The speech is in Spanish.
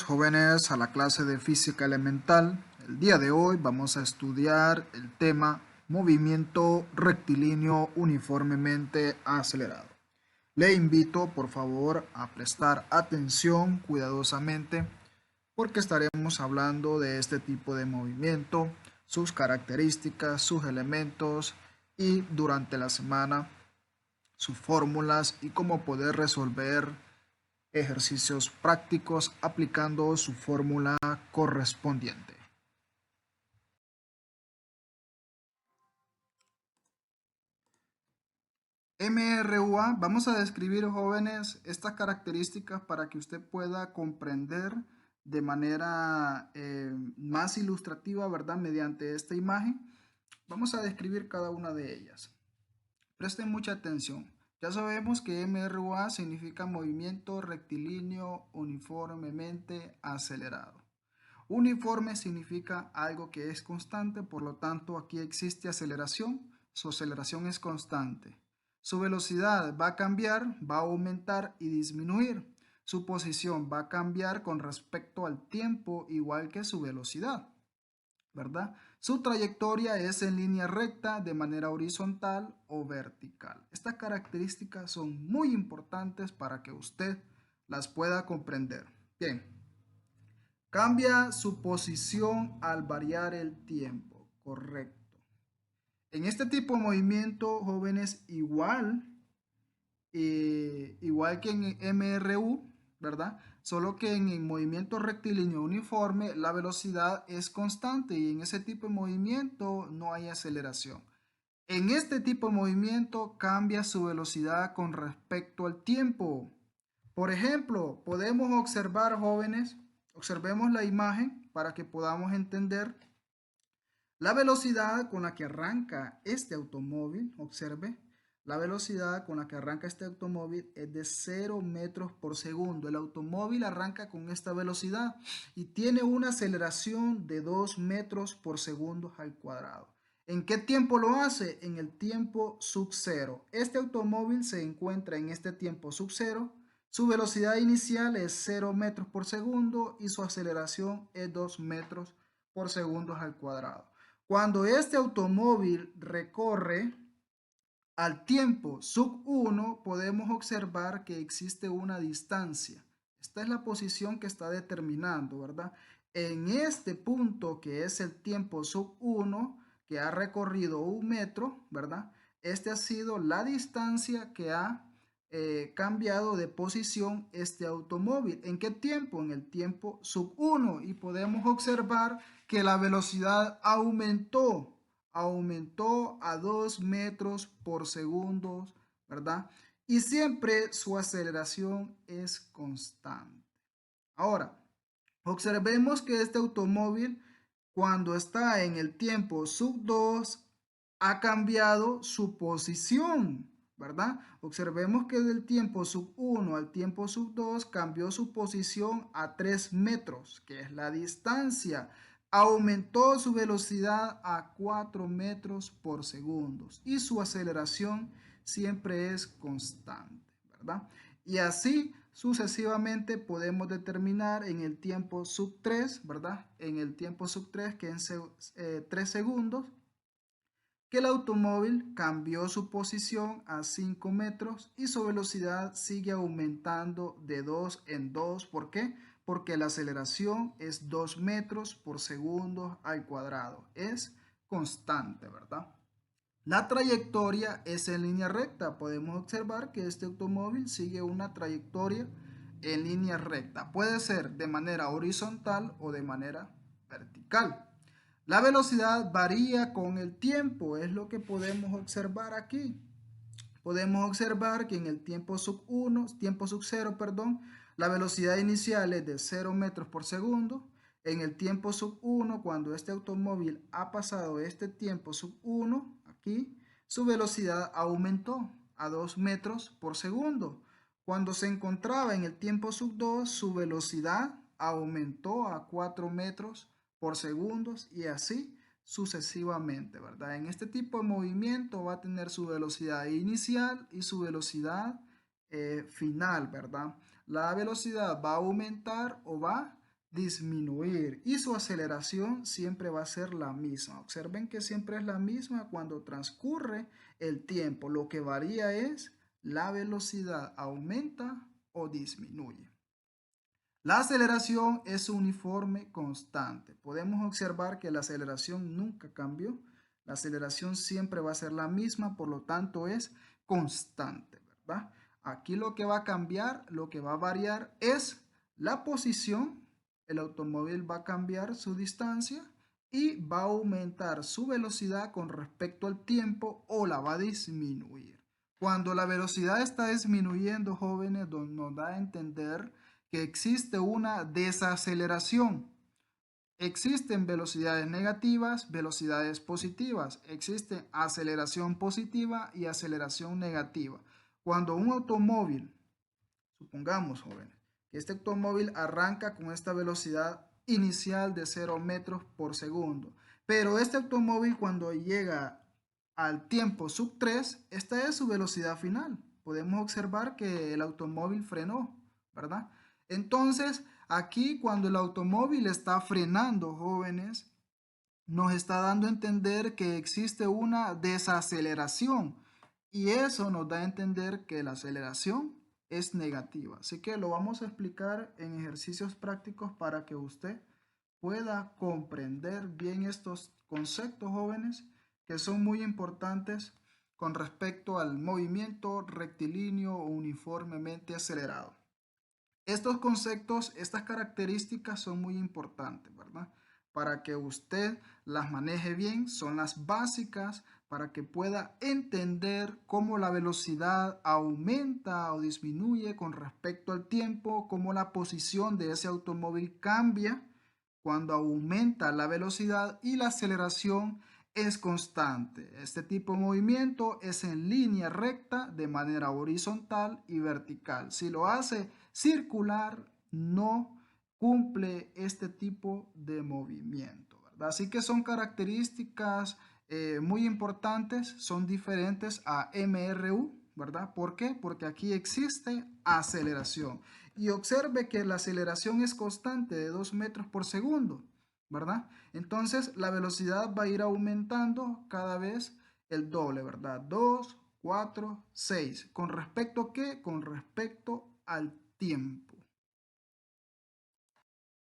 jóvenes a la clase de física elemental. El día de hoy vamos a estudiar el tema movimiento rectilíneo uniformemente acelerado. Le invito por favor a prestar atención cuidadosamente porque estaremos hablando de este tipo de movimiento, sus características, sus elementos y durante la semana sus fórmulas y cómo poder resolver ejercicios prácticos aplicando su fórmula correspondiente. MRUA, vamos a describir, jóvenes, estas características para que usted pueda comprender de manera más ilustrativa, ¿verdad? Mediante esta imagen, vamos a describir cada una de ellas. Presten mucha atención. Ya sabemos que MRUA significa movimiento rectilíneo uniformemente acelerado. Uniforme significa algo que es constante, por lo tanto aquí existe aceleración, su aceleración es constante. Su velocidad va a cambiar, va a aumentar y disminuir. Su posición va a cambiar con respecto al tiempo, igual que su velocidad, ¿verdad? Su trayectoria es en línea recta, de manera horizontal o vertical. Estas características son muy importantes para que usted las pueda comprender. Bien. Cambia su posición al variar el tiempo. Correcto. En este tipo de movimiento, jóvenes, igual que en MRU, ¿verdad? Solo que en el movimiento rectilíneo uniforme la velocidad es constante y en ese tipo de movimiento no hay aceleración. En este tipo de movimiento cambia su velocidad con respecto al tiempo. Por ejemplo, podemos observar, jóvenes, observemos la imagen para que podamos entender la velocidad con la que arranca este automóvil. Observe, la velocidad con la que arranca este automóvil es de 0 metros por segundo. El automóvil arranca con esta velocidad y tiene una aceleración de 2 metros por segundo al cuadrado. ¿En qué tiempo lo hace? En el tiempo sub cero. Este automóvil se encuentra en este tiempo sub cero. Su velocidad inicial es 0 metros por segundo y su aceleración es 2 metros por segundo al cuadrado. Cuando este automóvil recorre al tiempo sub 1, podemos observar que existe una distancia. Esta es la posición que está determinando, ¿verdad? En este punto, que es el tiempo sub 1, que ha recorrido 1 metro, ¿verdad? Este ha sido la distancia que ha cambiado de posición este automóvil. ¿En qué tiempo? En el tiempo sub 1. Y podemos observar que la velocidad aumentó a 2 metros por segundo, ¿verdad? Y siempre su aceleración es constante. Ahora, observemos que este automóvil, cuando está en el tiempo sub 2, ha cambiado su posición, ¿verdad? Observemos que del tiempo sub 1 al tiempo sub 2 cambió su posición a 3 metros, que es la distancia. Aumentó su velocidad a 4 metros por segundo y su aceleración siempre es constante, ¿verdad? Y así sucesivamente podemos determinar en el tiempo sub 3, ¿verdad? En el tiempo sub 3, que es 3 segundos, que el automóvil cambió su posición a 5 metros y su velocidad sigue aumentando de 2 en 2. ¿Por qué? Porque la aceleración es 2 metros por segundo al cuadrado. Es constante, ¿verdad? La trayectoria es en línea recta. Podemos observar que este automóvil sigue una trayectoria en línea recta. Puede ser de manera horizontal o de manera vertical. La velocidad varía con el tiempo, es lo que podemos observar aquí. Podemos observar que en el tiempo sub 1, tiempo sub 0, perdón, la velocidad inicial es de 0 metros por segundo. En el tiempo sub 1, cuando este automóvil ha pasado este tiempo sub 1, aquí, su velocidad aumentó a 2 metros por segundo. Cuando se encontraba en el tiempo sub 2, su velocidad aumentó a 4 metros por segundos y así sucesivamente, ¿verdad? En este tipo de movimiento va a tener su velocidad inicial y su velocidad final, ¿verdad? La velocidad va a aumentar o va disminuir y su aceleración siempre va a ser la misma. Observen que siempre es la misma cuando transcurre el tiempo. Lo que varía es la velocidad aumenta o disminuye. La aceleración es uniforme constante. Podemos observar que la aceleración nunca cambió. La aceleración siempre va a ser la misma, por lo tanto es constante, ¿verdad? Aquí lo que va a cambiar, lo que va a variar es la posición. El automóvil va a cambiar su distancia y va a aumentar su velocidad con respecto al tiempo o la va a disminuir. Cuando la velocidad está disminuyendo, jóvenes, nos da a entender que existe una desaceleración. Existen velocidades negativas, velocidades positivas. Existe aceleración positiva y aceleración negativa. Cuando un automóvil, supongamos, jóvenes, que este automóvil arranca con esta velocidad inicial de 0 metros por segundo, pero este automóvil cuando llega al tiempo sub 3, esta es su velocidad final. Podemos observar que el automóvil frenó, ¿verdad? Entonces, aquí cuando el automóvil está frenando, jóvenes, nos está dando a entender que existe una desaceleración y eso nos da a entender que la aceleración es negativa. Así que lo vamos a explicar en ejercicios prácticos para que usted pueda comprender bien estos conceptos, jóvenes, que son muy importantes con respecto al movimiento rectilíneo o uniformemente acelerado. Estos conceptos, estas características son muy importantes, ¿verdad? Para que usted las maneje bien, son las básicas para que pueda entender cómo la velocidad aumenta o disminuye con respecto al tiempo, cómo la posición de ese automóvil cambia cuando aumenta la velocidad y la aceleración es constante. Este tipo de movimiento es en línea recta de manera horizontal y vertical. Si lo hace circular, no cumple este tipo de movimiento, ¿verdad? Así que son características muy importantes, son diferentes a MRU, ¿verdad? ¿Por qué? Porque aquí existe aceleración. Y observe que la aceleración es constante de 2 metros por segundo, ¿verdad? Entonces la velocidad va a ir aumentando cada vez el doble, ¿verdad? 2, 4, 6. ¿Con respecto a qué? Con respecto al tiempo.